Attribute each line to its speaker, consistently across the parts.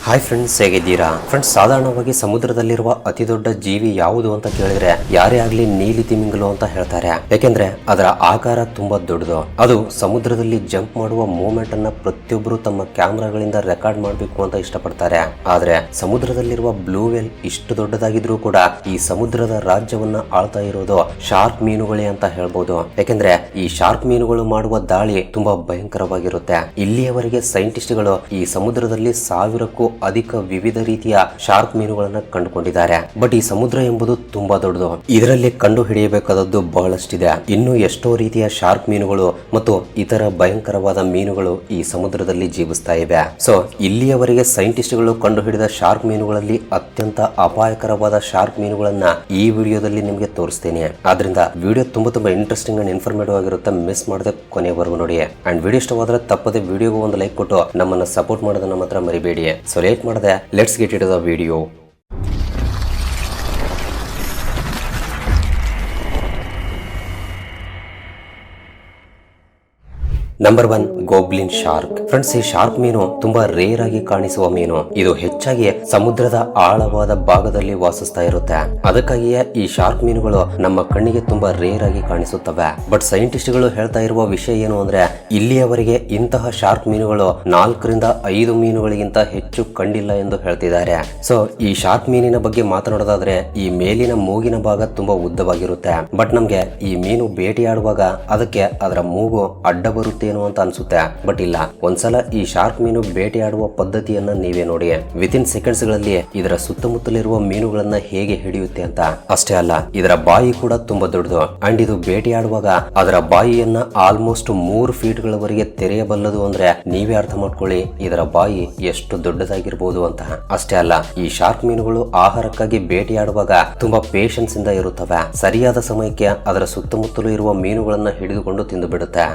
Speaker 1: Hi friends, ಹೇಗಿದ್ದೀರಾ friends? ಸಾಧಾರಣವಾಗಿ ಸಮುದ್ರದಲ್ಲಿರುವ ಅತಿ ದೊಡ್ಡ ಜೀವಿ ಯಾವುದು ಅಂತ ಕೇಳಿದ್ರೆ ಯಾರೇ ಆಗ್ಲಿ ನೀಲಿ ತಿಮಿಂಗಲ ಅಂತ ಹೇಳ್ತಾರೆ. ಯಾಕೆಂದ್ರೆ ಅದರ ಆಕಾರ ತುಂಬಾ ದೊಡ್ಡದು. ಅದು ಸಮುದ್ರದಲ್ಲಿ ಜಂಪ್ ಮಾಡುವ ಮೂವ್ಮೆಂಟ್ ಅನ್ನ ಪ್ರತಿಯೊಬ್ಬರು ತಮ್ಮ ಕ್ಯಾಮ್ರಾಗಳಿಂದ ರೆಕಾರ್ಡ್ ಮಾಡಬೇಕು ಅಂತ ಇಷ್ಟಪಡ್ತಾರೆ. ಆದ್ರೆ ಸಮುದ್ರದಲ್ಲಿರುವ ಬ್ಲೂ ವೇಲ್ ಇಷ್ಟು ದೊಡ್ಡದಾಗಿದ್ರೂ ಕೂಡ ಈ ಸಮುದ್ರದ ರಾಜ್ಯವನ್ನ ಆಳ್ತಾ ಇರೋದು ಶಾರ್ಕ್ ಮೀನುಗಳೇ ಅಂತ ಹೇಳ್ಬೋದು. ಯಾಕೆಂದ್ರೆ ಈ ಶಾರ್ಕ್ ಮೀನುಗಳು ಮಾಡುವ ದಾಳಿ ತುಂಬಾ ಭಯಂಕರವಾಗಿರುತ್ತೆ. ಇಲ್ಲಿಯವರೆಗೆ ಸೈಂಟಿಸ್ಟ್ಗಳು ಈ ಸಮುದ್ರದಲ್ಲಿ ಸಾವಿರಕ್ಕೂ ಅಧಿಕ ವಿವಿಧ ರೀತಿಯ ಶಾರ್ಕ್ ಮೀನುಗಳನ್ನ ಕಂಡುಕೊಂಡಿದ್ದಾರೆ. ಬಟ್ ಈ ಸಮುದ್ರ ಎಂಬುದು ತುಂಬಾ ದೊಡ್ಡದು. ಇದರಲ್ಲಿ ಕಂಡು ಹಿಡಿಯಬೇಕಾದದ್ದು ಬಹಳಷ್ಟಿದೆ. ಇನ್ನು ಎಷ್ಟೋ ರೀತಿಯ ಶಾರ್ಕ್ ಮೀನುಗಳು ಮತ್ತು ಇತರ ಭಯಂಕರವಾದ ಮೀನುಗಳು ಈ ಸಮುದ್ರದಲ್ಲಿ ಜೀವಿಸ್ತಾ ಇವೆ. ಸೊ ಇಲ್ಲಿಯವರೆಗೆ ಸೈಂಟಿಸ್ಟ್ಗಳು ಕಂಡು ಹಿಡಿದ ಶಾರ್ಕ್ ಮೀನುಗಳಲ್ಲಿ ಅತ್ಯಂತ ಅಪಾಯಕರವಾದ ಶಾರ್ಕ್ ಮೀನುಗಳನ್ನ ಈ ವಿಡಿಯೋದಲ್ಲಿ ನಿಮಗೆ ತೋರಿಸ್ತೇನೆ. ಆದ್ರಿಂದ ವಿಡಿಯೋ ತುಂಬಾ ಇಂಟ್ರೆಸ್ಟಿಂಗ್ ಅಂಡ್ ಇನ್ಫಾರ್ಮೇಟಿವ್ ಆಗಿರುತ್ತೆ. ಮಿಸ್ ಮಾಡದೆ ಕೊನೆವರೆಗೂ ನೋಡಿ. ಅಂಡ್ ವಿಡಿಯೋ ಇಷ್ಟವಾದ್ರೆ ತಪ್ಪದೆ ವಿಡಿಯೋಗೆ ಒಂದು ಲೈಕ್ ಕೊಟ್ಟು ನಮ್ಮನ್ನ ಸಪೋರ್ಟ್ ಮಾಡೋದನ್ನ ಮಾತ್ರ ಮರಿಬೇಡಿ. ಸೊ ಲೇಟ್ ಮಾಡದೆ let's get it to the video. Number 1, goblin shark. Friends, ಈ ಶಾರ್ಕ್ ಮೀನು ತುಂಬಾ ರೇರ್ ಆಗಿ ಕಾಣಿಸುವ ಮೀನು. ಇದು ಹೆಚ್ಚಾಗಿ ಸಮುದ್ರದ ಆಳವಾದ ಭಾಗದಲ್ಲಿ ವಾಸಿಸ್ತಾ ಇರುತ್ತೆ. ಅದಕ್ಕಾಗಿಯೇ ಈ ಶಾರ್ಕ್ ಮೀನುಗಳು ನಮ್ಮ ಕಣ್ಣಿಗೆ ತುಂಬಾ ರೇರ್ ಆಗಿ ಕಾಣಿಸುತ್ತವೆ. ಬಟ್ ಸೈಂಟಿಸ್ಟ್ಗಳು ಹೇಳ್ತಾ ಇರುವ ವಿಷಯ ಏನು ಅಂದ್ರೆ ಇಲ್ಲಿಯವರೆಗೆ ಇಂತಹ ಶಾರ್ಕ್ ಮೀನುಗಳು 4 ರಿಂದ 5 ಮೀನುಗಳಿಗಿಂತ ಹೆಚ್ಚು ಕಂಡಿಲ್ಲ ಎಂದು ಹೇಳ್ತಿದ್ದಾರೆ. ಸೊ ಈ ಶಾರ್ಕ್ ಮೀನಿನ ಬಗ್ಗೆ ಮಾತನಾಡೋದಾದ್ರೆ ಈ ಮೇಲಿನ ಮೂಗಿನ ಭಾಗ ತುಂಬಾ ಉದ್ದವಾಗಿರುತ್ತೆ. ಬಟ್ ನಮ್ಗೆ ಈ ಮೀನು ಬೇಟೆಯಾಡುವಾಗ ಅದಕ್ಕೆ ಅದರ ಮೂಗು ಅಡ್ಡ ಬರುತ್ತೆ ಅಂತ ಅನ್ಸುತ್ತೆ. ಬಟ್ ಇಲ್ಲ, ಒಂದ್ಸಲ ಈ ಶಾರ್ಕ್ ಮೀನು ಬೇಟೆಯಾಡುವ ಪದ್ಧತಿಯನ್ನ ನೀವೇ ನೋಡಿ. ವಿತಿನ್ ಸೆಕೆಂಡ್ಸ್ ಗಳಲ್ಲಿ ಇದರ ಸುತ್ತಮುತ್ತಲಿರುವ ಮೀನುಗಳನ್ನ ಹೇಗೆ ಹಿಡಿಯುತ್ತೆ ಅಂತ. ಅಷ್ಟೇ ಅಲ್ಲ, ಇದರ ಬಾಯಿ ಕೂಡ ತುಂಬಾ ದೊಡ್ಡದು. ಅಂಡ್ ಇದು ಬೇಟೆಯಾಡುವಾಗ ಅದರ ಬಾಯಿಯನ್ನ ಆಲ್ಮೋಸ್ಟ್ 3 ಫೀಟ್ ಗಳವರೆಗೆ ತೆರೆಯಬಲ್ಲದು. ಅಂದ್ರೆ ನೀವೇ ಅರ್ಥ ಮಾಡ್ಕೊಳ್ಳಿ ಇದರ ಬಾಯಿ ಎಷ್ಟು ದೊಡ್ಡದಾಗಿರ್ಬೋದು ಅಂತ. ಅಷ್ಟೇ ಅಲ್ಲ, ಈ ಶಾರ್ಕ್ ಮೀನುಗಳು ಆಹಾರಕ್ಕಾಗಿ ಬೇಟೆಯಾಡುವಾಗ ತುಂಬಾ ಪೇಷನ್ಸ್ ಇಂದ ಇರುತ್ತವೆ. ಸರಿಯಾದ ಸಮಯಕ್ಕೆ ಅದರ ಸುತ್ತಮುತ್ತಲೂ ಇರುವ ಮೀನುಗಳನ್ನ ಹಿಡಿದುಕೊಂಡು ತಿಂದು ಬಿಡುತ್ತೆ.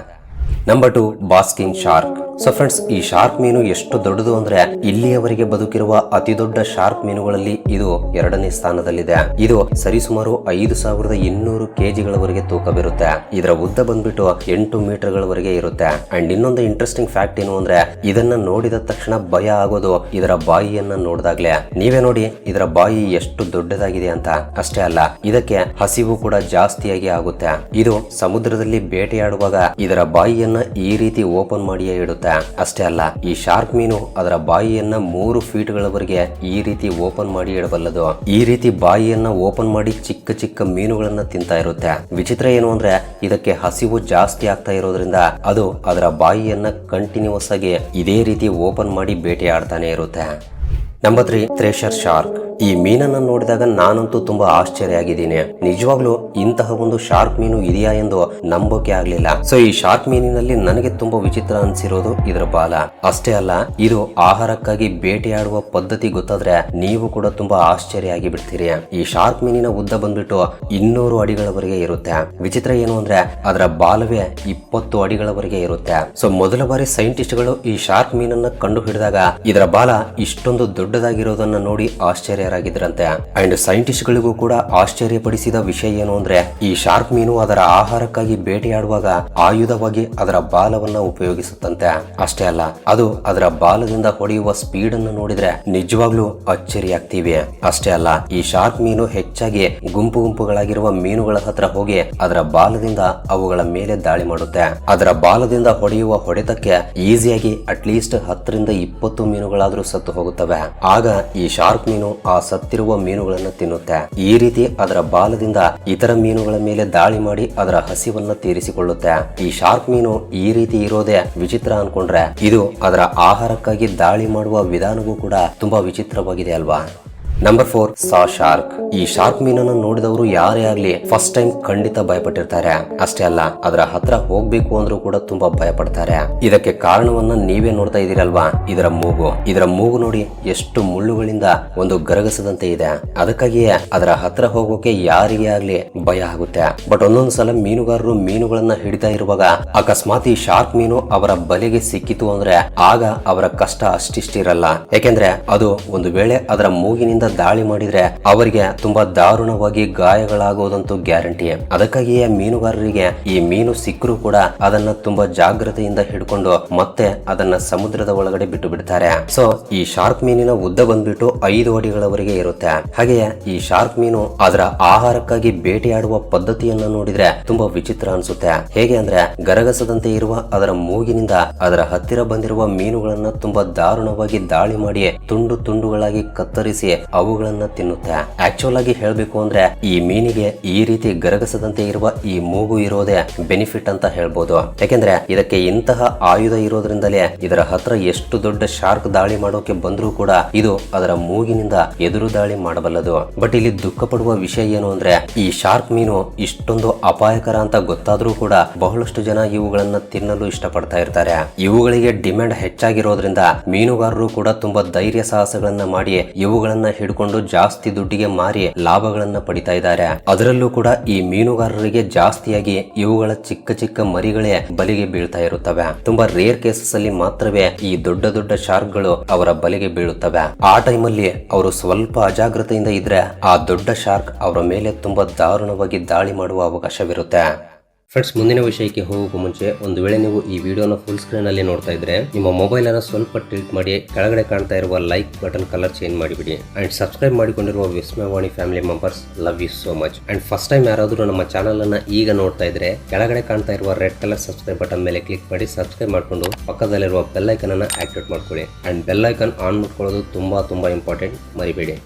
Speaker 1: Number 2, basking shark. So friends, ಈ ಶಾರ್ಕ್ ಮೀನು ಎಷ್ಟು ದೊಡ್ಡದು ಅಂದ್ರೆ ಇಲ್ಲಿಯವರೆಗೆ ಬದುಕಿರುವ ಅತಿ ದೊಡ್ಡ ಶಾರ್ಕ್ ಮೀನುಗಳಲ್ಲಿ ಇದು 2ನೇ ಸ್ಥಾನದಲ್ಲಿದೆ. ಇದು ಸರಿಸುಮಾರು 5200 ಕೆಜಿಗಳವರೆಗೆ ತೂಕ ಬರುತ್ತೆ. ಇದರ ಉದ್ದ ಬಂದ್ಬಿಟ್ಟು 8 ಮೀಟರ್ಗಳವರೆಗೆ ಇರುತ್ತೆ. ಅಂಡ್ ಇನ್ನೊಂದು ಇಂಟ್ರೆಸ್ಟಿಂಗ್ ಫ್ಯಾಕ್ಟ್ ಏನು ಅಂದ್ರೆ ಇದನ್ನ ನೋಡಿದ ತಕ್ಷಣ ಭಯ ಆಗೋದು ಇದರ ಬಾಯಿಯನ್ನ ನೋಡಿದಾಗ್ಲೇ. ನೀವೇ ನೋಡಿ ಇದರ ಬಾಯಿ ಎಷ್ಟು ದೊಡ್ಡದಾಗಿದೆ ಅಂತ. ಅಷ್ಟೇ ಅಲ್ಲ, ಇದಕ್ಕೆ ಹಸಿವು ಕೂಡ ಜಾಸ್ತಿಯಾಗಿ ಆಗುತ್ತೆ. ಇದು ಸಮುದ್ರದಲ್ಲಿ ಬೇಟೆಯಾಡುವಾಗ ಇದರ ಬಾಯಿಯನ್ನ ಈ ರೀತಿ ಓಪನ್ ಮಾಡಿಯೇ ಇಡುತ್ತೆ. ಅಷ್ಟೇ ಅಲ್ಲ, ಈ ಶಾರ್ಕ್ ಮೀನು ಅದರ ಬಾಯಿಯನ್ನ 3 ಫೀಟ್ ಗಳವರೆಗೆ ಈ ರೀತಿ ಓಪನ್ ಮಾಡಿ ಇಡಬಲ್ಲದು. ಈ ರೀತಿ ಬಾಯಿಯನ್ನ ಓಪನ್ ಮಾಡಿ ಚಿಕ್ಕ ಚಿಕ್ಕ ಮೀನುಗಳನ್ನ ತಿಂತಾ ಇರುತ್ತೆ. ವಿಚಿತ್ರ ಏನು ಅಂದ್ರೆ ಇದಕ್ಕೆ ಹಸಿವು ಜಾಸ್ತಿ ಆಗ್ತಾ ಇರೋದ್ರಿಂದ ಅದು ಅದರ ಬಾಯಿಯನ್ನ ಕಂಟಿನ್ಯೂಸ್ ಆಗಿ ಇದೇ ರೀತಿ ಓಪನ್ ಮಾಡಿ ಬೇಟೆಯಾಡ್ತಾನೆ ಇರುತ್ತೆ. Number 3, thresher shark. ಈ ಮೀನನ್ನ ನೋಡಿದಾಗ ನಾನಂತೂ ತುಂಬಾ ಆಶ್ಚರ್ಯ ಆಗಿದ್ದೀನಿ. ನಿಜವಾಗ್ಲೂ ಇಂತಹ ಒಂದು ಶಾರ್ಕ್ ಮೀನು ಇದೆಯಾ ಎಂದು ನಂಬೋಕೆ ಆಗ್ಲಿಲ್ಲ. ಸೊ ಈ ಶಾರ್ಕ್ ಮೀನಿನಲ್ಲಿ ನನಗೆ ತುಂಬಾ ವಿಚಿತ್ರ ಅನ್ಸಿರೋದು ಇದರ ಬಾಲ. ಅಷ್ಟೇ ಅಲ್ಲ, ಇದು ಆಹಾರಕ್ಕಾಗಿ ಬೇಟೆಯಾಡುವ ಪದ್ಧತಿ ಗೊತ್ತಾದ್ರೆ ನೀವು ಕೂಡ ತುಂಬಾ ಆಶ್ಚರ್ಯ ಆಗಿ ಬಿಡ್ತೀರಿ. ಈ ಶಾರ್ಕ್ ಮೀನಿನ ಉದ್ದ ಬಂದ್ಬಿಟ್ಟು 200 ಅಡಿಗಳವರೆಗೆ ಇರುತ್ತೆ. ವಿಚಿತ್ರ ಏನು ಅಂದ್ರೆ ಅದರ ಬಾಲವೇ 20 ಅಡಿಗಳವರೆಗೆ ಇರುತ್ತೆ. ಸೊ ಮೊದಲ ಬಾರಿ ಸೈಂಟಿಸ್ಟ್ಗಳು ಈ ಶಾರ್ಕ್ ಮೀನನ್ನ ಕಂಡು ಹಿಡಿದಾಗ ಇದರ ಬಾಲ ಇಷ್ಟೊಂದು ದೊಡ್ಡದಾಗಿರೋದನ್ನ ನೋಡಿ ಆಶ್ಚರ್ಯರಾಗಿದ್ರಂತೆ. ಅಂಡ್ ಸೈಂಟಿಸ್ಟ್ ಗಳಿಗೂ ಕೂಡ ಆಶ್ಚರ್ಯಪಡಿಸಿದ ವಿಷಯ ಏನು ಅಂದ್ರೆ ಈ ಶಾರ್ಕ್ ಮೀನು ಅದರ ಆಹಾರಕ್ಕಾಗಿ ಬೇಟೆಯಾಡುವಾಗ ಆಯುಧವಾಗಿ ಅದರ ಬಾಲವನ್ನ ಉಪಯೋಗಿಸುತ್ತಂತೆ. ಅಷ್ಟೇ ಅಲ್ಲ, ಅದು ಅದರ ಬಾಲದಿಂದ ಹೊಡೆಯುವ ಸ್ಪೀಡ್ ಅನ್ನು ನೋಡಿದ್ರೆ ನಿಜವಾಗ್ಲೂ ಅಚ್ಚರಿ ಆಗ್ತೀವಿ. ಅಷ್ಟೇ ಅಲ್ಲ, ಈ ಶಾರ್ಕ್ ಮೀನು ಹೆಚ್ಚಾಗಿ ಗುಂಪುಗಳಾಗಿರುವ ಮೀನುಗಳ ಹತ್ರ ಹೋಗಿ ಅದರ ಬಾಲದಿಂದ ಅವುಗಳ ಮೇಲೆ ದಾಳಿ ಮಾಡುತ್ತೆ. ಅದರ ಬಾಲದಿಂದ ಹೊಡೆಯುವ ಹೊಡೆತಕ್ಕೆ ಈಸಿಯಾಗಿ ಅಟ್ಲೀಸ್ಟ್ 10 ರಿಂದ 20 ಮೀನುಗಳಾದ್ರೂ ಸತ್ತು ಹೋಗುತ್ತವೆ. ಆಗ ಈ ಶಾರ್ಕ್ ಮೀನು ಆ ಸತ್ತಿರುವ ಮೀನುಗಳನ್ನ ತಿನ್ನುತ್ತೆ. ಈ ರೀತಿ ಅದರ ಬಾಲದಿಂದ ಇತರ ಮೀನುಗಳ ಮೇಲೆ ದಾಳಿ ಮಾಡಿ ಅದರ ಹಸಿವನ್ನ ತೀರಿಸಿಕೊಳ್ಳುತ್ತೆ. ಈ ಶಾರ್ಕ್ ಮೀನು ಈ ರೀತಿ ಇರೋದೇ ವಿಚಿತ್ರ ಅನ್ಕೊಂಡ್ರೆ ಇದು ಅದರ ಆಹಾರಕ್ಕಾಗಿ ದಾಳಿ ಮಾಡುವ ವಿಧಾನವೂ ಕೂಡ ತುಂಬಾ ವಿಚಿತ್ರವಾಗಿದೆ ಅಲ್ವಾ. ನಂಬರ್ 4, ಸಾ ಶಾರ್ಕ್. ಈ ಶಾರ್ಕ್ ಮೀನನ್ನು ನೋಡಿದವರು ಯಾರೇ ಆಗ್ಲಿ ಫಸ್ಟ್ ಟೈಮ್ ಖಂಡಿತ ಭಯಪಟ್ಟಿರ್ತಾರೆ. ಅಷ್ಟೇ ಅಲ್ಲ, ಅದರ ಹತ್ರ ಹೋಗ್ಬೇಕು ಅಂದ್ರೂ ಕೂಡ ತುಂಬಾ ಭಯಪಡ್ತಾರೆ. ಇದಕ್ಕೆ ಕಾರಣವನ್ನ ನೀವೇ ನೋಡ್ತಾ ಇದೀರಲ್ವಾ, ಇದರ ಮೂಗು ನೋಡಿ ಎಷ್ಟು ಮುಳ್ಳುಗಳಿಂದ ಒಂದು ಗರಗಸದಂತೆ ಇದೆ. ಅದಕ್ಕಾಗಿಯೇ ಅದರ ಹತ್ರ ಹೋಗೋಕೆ ಯಾರಿಗೆ ಆಗ್ಲಿ ಭಯ ಆಗುತ್ತೆ. ಬಟ್ ಒಂದೊಂದ್ಸಲ ಮೀನುಗಾರರು ಮೀನುಗಳನ್ನ ಹಿಡಿತಾ ಇರುವಾಗ ಅಕಸ್ಮಾತ್ ಈ ಶಾರ್ಕ್ ಮೀನು ಅವರ ಬಲೆಗೆ ಸಿಕ್ಕಿತು ಅಂದ್ರೆ ಆಗ ಅವರ ಕಷ್ಟ ಅಷ್ಟಿಷ್ಟಿರಲ್ಲ. ಯಾಕೆಂದ್ರೆ ಅದು ಒಂದು ವೇಳೆ ಅದರ ಮೂಗಿನಿಂದ ದಾಳಿ ಮಾಡಿದ್ರೆ ಅವರಿಗೆ ತುಂಬಾ ದಾರುಣವಾಗಿ ಗಾಯಗಳಾಗುವುದಂತೂ ಗ್ಯಾರಂಟಿ. ಅದಕ್ಕಾಗಿಯೇ ಮೀನುಗಾರರಿಗೆ ಈ ಮೀನು ಸಿಕ್ಕರೂ ಕೂಡ ಅದನ್ನ ತುಂಬಾ ಜಾಗ್ರತೆಯಿಂದ ಹಿಡ್ಕೊಂಡು ಮತ್ತೆ ಅದನ್ನ ಸಮುದ್ರದ ಒಳಗಡೆ ಬಿಟ್ಟು ಬಿಡ್ತಾರೆ. ಸೊ ಈ ಶಾರ್ಕ್ ಮೀನಿನ ಉದ್ದ ಬಂದ್ಬಿಟ್ಟು 5 ಅಡಿಗಳವರೆಗೆ ಇರುತ್ತೆ. ಹಾಗೆಯೇ ಈ ಶಾರ್ಕ್ ಮೀನು ಅದರ ಆಹಾರಕ್ಕಾಗಿ ಬೇಟೆಯಾಡುವ ಪದ್ಧತಿಯನ್ನ ನೋಡಿದ್ರೆ ತುಂಬಾ ವಿಚಿತ್ರ ಅನ್ಸುತ್ತೆ. ಹೇಗೆ ಅಂದ್ರೆ ಗರಗಸದಂತೆ ಇರುವ ಅದರ ಮೂಗಿನಿಂದ ಅದರ ಹತ್ತಿರ ಬಂದಿರುವ ಮೀನುಗಳನ್ನ ತುಂಬಾ ದಾರುಣವಾಗಿ ದಾಳಿ ಮಾಡಿ ತುಂಡು ತುಂಡುಗಳಾಗಿ ಕತ್ತರಿಸಿ ಅವುಗಳನ್ನ ತಿನ್ನುತ್ತೆ. ಆಕ್ಚುಲ್ ಆಗಿ ಹೇಳ್ಬೇಕು ಅಂದ್ರೆ ಈ ಮೀನಿಗೆ ಈ ರೀತಿ ಗರಗಸದಂತೆ ಇರುವ ಈ ಮೂಗು ಇರೋದೇ ಬೆನಿಫಿಟ್ ಅಂತ ಹೇಳ್ಬೋದು. ಯಾಕೆಂದ್ರೆ ಇದಕ್ಕೆ ಇಂತಹ ಆಯುಧ ಇರೋದ್ರಿಂದಲೇ ಇದರ ಹತ್ರ ಎಷ್ಟು ದೊಡ್ಡ ಶಾರ್ಕ್ ದಾಳಿ ಮಾಡೋಕೆ ಬಂದ್ರೂ ಕೂಡ ಇದು ಅದರ ಮೂಗಿನಿಂದ ಎದುರು ದಾಳಿ ಮಾಡಬಲ್ಲದು. ಬಟ್ ಇಲ್ಲಿ ದುಃಖ ಪಡುವ ವಿಷಯ ಏನು ಅಂದ್ರೆ ಈ ಶಾರ್ಕ್ ಮೀನು ಇಷ್ಟೊಂದು ಅಪಾಯಕರ ಅಂತ ಗೊತ್ತಾದ್ರೂ ಕೂಡ ಬಹಳಷ್ಟು ಜನ ಇವುಗಳನ್ನ ತಿನ್ನಲು ಇಷ್ಟಪಡ್ತಾ ಇರ್ತಾರೆ. ಇವುಗಳಿಗೆ ಡಿಮ್ಯಾಂಡ್ ಹೆಚ್ಚಾಗಿರೋದ್ರಿಂದ ಮೀನುಗಾರರು ಕೂಡ ತುಂಬಾ ಧೈರ್ಯ ಸಾಹಸಗಳನ್ನ ಮಾಡಿ ಇವುಗಳನ್ನ ಹಿಡ್ಕೊಂಡು ಜಾಸ್ತಿ ದುಡ್ಡಿಗೆ ಮಾರಿ ಲಾಭಗಳನ್ನ ಪಡಿತಾ ಇದ್ದಾರೆ. ಅದರಲ್ಲೂ ಕೂಡ ಈ ಮೀನುಗಾರರಿಗೆ ಜಾಸ್ತಿಯಾಗಿ ಇವುಗಳ ಚಿಕ್ಕ ಚಿಕ್ಕ ಮರಿಗಳೇ ಬಲಿಗೆ ಬೀಳ್ತಾ ಇರುತ್ತವೆ. ತುಂಬಾ ರೇರ್ ಕೇಸಸ್ ಅಲ್ಲಿ ಮಾತ್ರವೇ ಈ ದೊಡ್ಡ ದೊಡ್ಡ ಶಾರ್ಕ್ ಗಳು ಅವರ ಬಲಿಗೆ ಬೀಳುತ್ತವೆ. ಆ ಟೈಮಲ್ಲಿ ಅವರು ಸ್ವಲ್ಪ ಅಜಾಗ್ರತೆಯಿಂದ ಇದ್ರೆ ಆ ದೊಡ್ಡ ಶಾರ್ಕ್ ಅವರ ಮೇಲೆ ತುಂಬಾ ದಾರುಣವಾಗಿ ದಾಳಿ ಮಾಡುವ ಅವಕಾಶವಿರುತ್ತೆ. ಫ್ರೆಂಡ್ಸ್, ಮುಂದಿನ ವಿಷಯಕ್ಕೆ ಹೋಗೋಕ್ಕೂ ಮುಂಚೆ ಒಂದು ವೇಳೆ ನೀವು ಈ ವಿಡಿಯೋನ ಫುಲ್ ಸ್ಕ್ರೀನ್ ಅಲ್ಲಿ ನೋಡ್ತಾ ಇದ್ರೆ ನಿಮ್ಮ ಮೊಬೈಲ್ ಅನ್ನು ಸ್ವಲ್ಪ ಟಿಲ್ಟ್ ಮಾಡಿ ಕೆಳಗಡೆ ಕಾಣ್ತಾ ಇರುವ ಲೈಕ್ ಬಟನ್ ಕಲರ್ ಚೇಂಜ್ ಮಾಡಿಬಿಡಿ. ಅಂಡ್ ಸಬ್ಸ್ಕ್ರೈಬ್ ಮಾಡಿಕೊಂಡಿರುವ Vismayavani family members love you so much. And first time ಯಾರಾದರೂ ನಮ್ಮ ಚಾನಲ್ ಅನ್ನ ಈಗ ನೋಡ್ತಾ ಇದ್ರೆ ಕೆಳಗಡೆ ಕಾಣ್ತಾ ಇರುವ ರೆಡ್ ಕಲರ್ ಸಬ್ಸ್ಕ್ರೈಬ್ ಬಟನ್ ಮೇಲೆ ಕ್ಲಿಕ್ ಮಾಡಿ ಸಬ್ಸ್ಕ್ರೈಬ್ ಮಾಡ್ಕೊಂಡು ಪಕ್ಕದಲ್ಲಿರುವ ಬೆಲ್ ಐಕನ್ ಅನ್ನ ಆಕ್ಟಿವೇಟ್ ಮಾಡ್ಕೊಳ್ಳಿ. ಅಂಡ್ ಬೆಲ್ ಐಕನ್ ಆನ್ ಮಾಡ್ಕೊಳ್ಳೋದು ತುಂಬಾ ಇಂಪಾರ್ಟೆಂಟ್, ಮರಿಬೇಡಿ.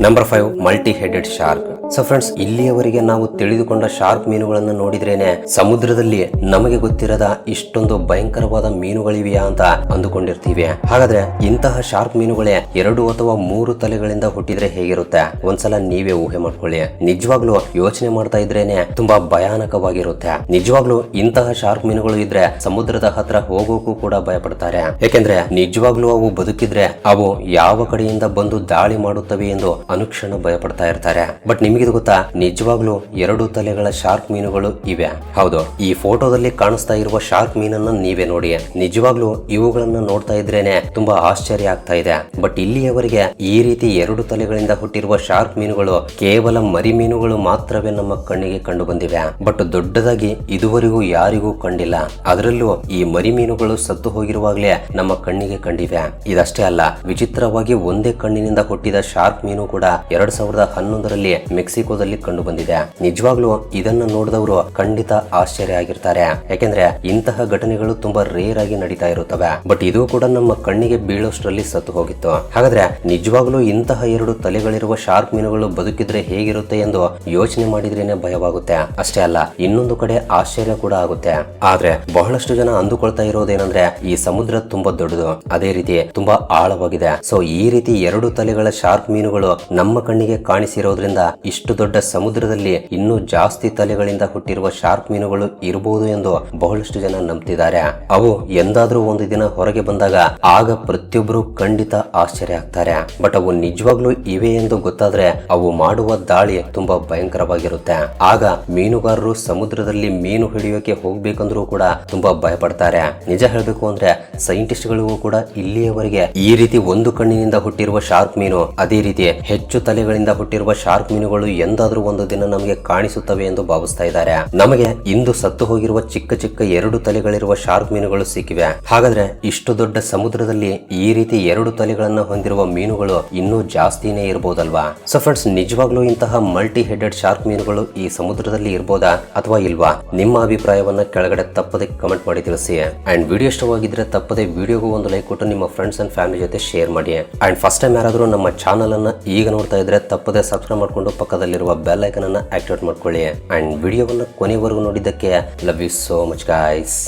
Speaker 1: Number 5, multi headed shark. So friends, ಇಲ್ಲಿಯವರೆಗೆ ನಾವು ತಿಳಿದುಕೊಂಡ ಶಾರ್ಕ್ ಮೀನುಗಳನ್ನು ನೋಡಿದ್ರೇನೆ ಸಮುದ್ರದಲ್ಲಿ ನಮಗೆ ಗೊತ್ತಿರದ ಇಷ್ಟೊಂದು ಭಯಂಕರವಾದ ಮೀನುಗಳಿವೆಯಾ ಅಂತ ಅಂದುಕೊಂಡಿರ್ತೀವಿ. ಹಾಗಾದ್ರೆ ಇಂತಹ ಶಾರ್ಕ್ ಮೀನುಗಳೇ 2 ಅಥವಾ 3 ತಲೆಗಳಿಂದ ಹುಟ್ಟಿದ್ರೆ ಹೇಗಿರುತ್ತೆ? ಒಂದ್ಸಲ ನೀವೇ ಊಹೆ ಮಾಡ್ಕೊಳ್ಳಿ. ನಿಜವಾಗ್ಲೂ ಯೋಚನೆ ಮಾಡ್ತಾ ಇದ್ರೇನೆ ತುಂಬಾ ಭಯಾನಕವಾಗಿರುತ್ತೆ. ನಿಜವಾಗ್ಲೂ ಇಂತಹ ಶಾರ್ಕ್ ಮೀನುಗಳು ಇದ್ರೆ ಸಮುದ್ರದ ಹತ್ರ ಹೋಗೋಕು ಕೂಡ ಭಯಪಡ್ತಾರೆ. ಯಾಕೆಂದ್ರೆ ನಿಜವಾಗ್ಲೂ ಅವು ಬದುಕಿದ್ರೆ ಅವು ಯಾವ ಕಡೆಯಿಂದ ಬಂದು ದಾಳಿ ಮಾಡುತ್ತವೆ ಎಂದು ಅನುಕ್ಷಣ ಭಯಪಡ್ತಾ ಇರ್ತಾರೆ. ಬಟ್ ನಿಮಗಿದು ಗೊತ್ತಾ, ನಿಜವಾಗ್ಲೂ 2 ತಲೆಗಳ ಶಾರ್ಕ್ ಮೀನುಗಳು ಇವೆ. ಹೌದು, ಈ ಫೋಟೋದಲ್ಲಿ ಕಾಣಿಸ್ತಾ ಇರುವ ಶಾರ್ಕ್ ಮೀನನ್ನ ನೀವೇ ನೋಡಿ. ನಿಜವಾಗ್ಲೂ ಇವುಗಳನ್ನ ನೋಡ್ತಾ ಇದ್ರೇನೆ ತುಂಬಾ ಆಶ್ಚರ್ಯ ಆಗ್ತಾ ಇದೆ. ಬಟ್ ಇಲ್ಲಿಯವರೆಗೆ ಈ ರೀತಿ 2 ತಲೆಗಳಿಂದ ಹುಟ್ಟಿರುವ ಶಾರ್ಕ್ ಮೀನುಗಳು ಕೇವಲ ಮರಿ ಮೀನುಗಳು ಮಾತ್ರವೇ ನಮ್ಮ ಕಣ್ಣಿಗೆ ಕಂಡು ಬಂದಿವೆ. ಬಟ್ ದೊಡ್ಡದಾಗಿ ಇದುವರೆಗೂ ಯಾರಿಗೂ ಕಂಡಿಲ್ಲ. ಅದರಲ್ಲೂ ಈ ಮರಿ ಮೀನುಗಳು ಸತ್ತು ಹೋಗಿರುವಾಗಲೇ ನಮ್ಮ ಕಣ್ಣಿಗೆ ಕಂಡಿವೆ. ಇದಷ್ಟೇ ಅಲ್ಲ, ವಿಚಿತ್ರವಾಗಿ ಒಂದೇ ಕಣ್ಣಿನಿಂದ ಹುಟ್ಟಿದ ಶಾರ್ಕ್ ಮೀನು ಕೂಡ 2011ರಲ್ಲಿ ಮೆಕ್ಸಿಕೋದಲ್ಲಿ ಕಂಡು ಬಂದಿದೆ. ನಿಜವಾಗ್ಲೂ ಇದನ್ನ ನೋಡಿದವರು ಖಂಡಿತ ಆಶ್ಚರ್ಯ ಆಗಿರ್ತಾರೆ. ಯಾಕೆಂದ್ರೆ ಇಂತಹ ಘಟನೆಗಳು ತುಂಬಾ ರೇರ್ ಆಗಿ ನಡೀತಾ ಇರುತ್ತವೆ. ಬಟ್ ಇದು ಕೂಡ ನಮ್ಮ ಕಣ್ಣಿಗೆ ಬೀಳೋಷ್ಟ್ರಲ್ಲಿ ಸತ್ತು ಹೋಗಿತ್ತು. ಹಾಗಾದ್ರೆ ನಿಜವಾಗ್ಲೂ ಇಂತಹ 2 ತಲೆಗಳಿರುವ ಶಾರ್ಕ್ ಮೀನುಗಳು ಬದುಕಿದ್ರೆ ಹೇಗಿರುತ್ತೆ ಎಂದು ಯೋಚನೆ ಮಾಡಿದ್ರೇನೆ ಭಯವಾಗುತ್ತೆ. ಅಷ್ಟೇ ಅಲ್ಲ, ಇನ್ನೊಂದು ಕಡೆ ಆಶ್ಚರ್ಯ ಕೂಡ ಆಗುತ್ತೆ. ಆದ್ರೆ ಬಹಳಷ್ಟು ಜನ ಅಂದುಕೊಳ್ತಾ ಇರೋದೇನಂದ್ರೆ ಈ ಸಮುದ್ರ ತುಂಬಾ ದೊಡ್ಡದು, ಅದೇ ರೀತಿ ತುಂಬಾ ಆಳವಾಗಿದೆ. ಸೊ ಈ ರೀತಿ 2 ತಲೆಗಳ ಶಾರ್ಕ್ ಮೀನುಗಳು ನಮ್ಮ ಕಣ್ಣಿಗೆ ಕಾಣಿಸಿರೋದ್ರಿಂದ ಇಷ್ಟು ದೊಡ್ಡ ಸಮುದ್ರದಲ್ಲಿ ಇನ್ನೂ ಜಾಸ್ತಿ ತಲೆಗಳಿಂದ ಹುಟ್ಟಿರುವ ಶಾರ್ಕ್ ಮೀನುಗಳು ಇರಬಹುದು ಎಂದು ಬಹಳಷ್ಟು ಜನ ನಂಬ್ತಿದ್ದಾರೆ. ಅವು ಎಂದಾದ್ರೂ ಒಂದು ದಿನ ಹೊರಗೆ ಬಂದಾಗ ಆಗ ಪ್ರತಿಯೊಬ್ಬರು ಖಂಡಿತ ಆಶ್ಚರ್ಯ ಆಗ್ತಾರೆ. ಬಟ್ ಅವು ನಿಜವಾಗ್ಲೂ ಇವೆ ಎಂದು ಗೊತ್ತಾದ್ರೆ ಅವು ಮಾಡುವ ದಾಳಿ ತುಂಬಾ ಭಯಂಕರವಾಗಿರುತ್ತೆ. ಆಗ ಮೀನುಗಾರರು ಸಮುದ್ರದಲ್ಲಿ ಮೀನು ಹಿಡಿಯೋಕೆ ಹೋಗ್ಬೇಕಂದ್ರೂ ಕೂಡ ತುಂಬಾ ಭಯಪಡ್ತಾರೆ. ನಿಜ ಹೇಳ್ಬೇಕು ಅಂದ್ರೆ ಸೈಂಟಿಸ್ಟ್ ಗಳಿಗೂ ಕೂಡ ಇಲ್ಲಿಯವರೆಗೆ ಈ ರೀತಿ ಒಂದು ಕಣ್ಣಿನಿಂದ ಹುಟ್ಟಿರುವ ಶಾರ್ಕ್ ಮೀನು, ಅದೇ ರೀತಿ ಹೆಚ್ಚು ತಲೆಗಳಿಂದ ಹುಟ್ಟಿರುವ ಶಾರ್ಕ್ ಮೀನುಗಳು ಎಂದಾದ್ರೂ ಒಂದು ದಿನ ನಮಗೆ ಕಾಣಿಸುತ್ತವೆ ಎಂದು ಭಾವಿಸ್ತಾ ಇದ್ದಾರೆ. ನಮಗೆ ಇಂದು ಸತ್ತು ಹೋಗಿರುವ ಚಿಕ್ಕ ಚಿಕ್ಕ 2 ತಲೆಗಳಿರುವ ಶಾರ್ಕ್ ಮೀನುಗಳು ಸಿಕ್ಕಿವೆ. ಹಾಗಾದ್ರೆ ಇಷ್ಟು ದೊಡ್ಡ ಸಮುದ್ರದಲ್ಲಿ ಈ ರೀತಿ 2 ತಲೆಗಳನ್ನ ಹೊಂದಿರುವ ಮೀನುಗಳು ಇನ್ನೂ ಜಾಸ್ತಿನೇ ಇರಬಹುದಲ್ವಾ? ಸೊ ಫ್ರೆಂಡ್ಸ್, ನಿಜವಾಗ್ಲೂ ಇಂತಹ ಮಲ್ಟಿ ಹೆಡೆಡ್ ಶಾರ್ಕ್ ಮೀನುಗಳು ಈ ಸಮುದ್ರದಲ್ಲಿ ಇರಬಹುದಾ ಅಥವಾ ಇಲ್ವಾ? ನಿಮ್ಮ ಅಭಿಪ್ರಾಯವನ್ನ ಕೆಳಗಡೆ ತಪ್ಪದೆ ಕಮೆಂಟ್ ಮಾಡಿ ತಿಳಿಸಿ. ಅಂಡ್ ವಿಡಿಯೋ ಇಷ್ಟವಾಗಿದ್ರೆ ತಪ್ಪದೆ ವಿಡಿಯೋಗೂ ಒಂದು ಲೈಕ್ ಕೊಟ್ಟು ನಿಮ್ಮ ಫ್ರೆಂಡ್ಸ್ ಅಂಡ್ ಫ್ಯಾಮಿಲಿ ಜೊತೆ ಶೇರ್ ಮಾಡಿ. ಅಂಡ್ ಫಸ್ಟ್ ಟೈಮ್ ಯಾರಾದ್ರೂ ನಮ್ಮ ಚಾನಲ್ ಅನ್ನ ಈಗ ನೋಡ್ತಾ ಇದ್ರೆ ತಪ್ಪದೆ ಸಬ್ಸ್ಕ್ರೈಬ್ ಮಾಡ್ಕೊಂಡು ಪಕ್ಕದಲ್ಲಿರುವ ಬೆಲ್ ಐಕನ್ ಅನ್ನ ಆಕ್ಟಿವೇಟ್ ಮಾಡ್ಕೊಳ್ಳಿ. ಅಂಡ್ ವಿಡಿಯೋವನ್ನ ಕೊನೆವರೆಗೂ ನೋಡಿದ್ದಕ್ಕೆ love you so much guys.